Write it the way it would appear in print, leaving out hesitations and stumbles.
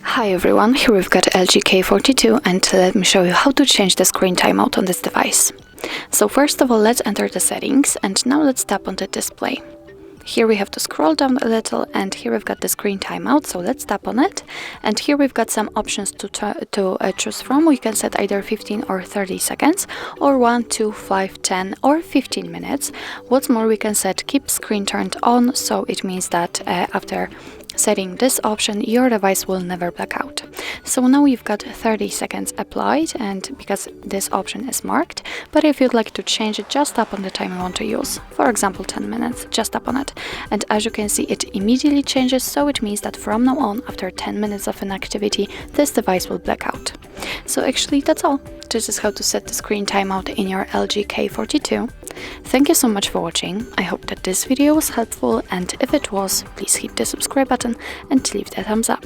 Hi everyone, here we've got LG K42 and let me show you how to change the screen timeout on this device. So first of all, let's enter the settings and now let's tap on the display. Here we have to scroll down a little and here we've got the screen timeout, so let's tap on it. And here we've got some options to choose from. We can set either 15 or 30 seconds or 1, 2, 5, 10 or 15 minutes. What's more, we can set keep screen turned on, so it means that after setting this option, your device will never black out. So now you've got 30 seconds applied, and because this option is marked, but if you'd like to change it, just tap on the time you want to use. For example, 10 minutes, just tap on it. And as you can see, it immediately changes, so it means that from now on, after 10 minutes of inactivity, this device will black out. So actually, that's all. This is how to set the screen timeout in your LG K42. Thank you so much for watching. I hope that this video was helpful, and if it was, please hit the subscribe button and leave the thumbs up.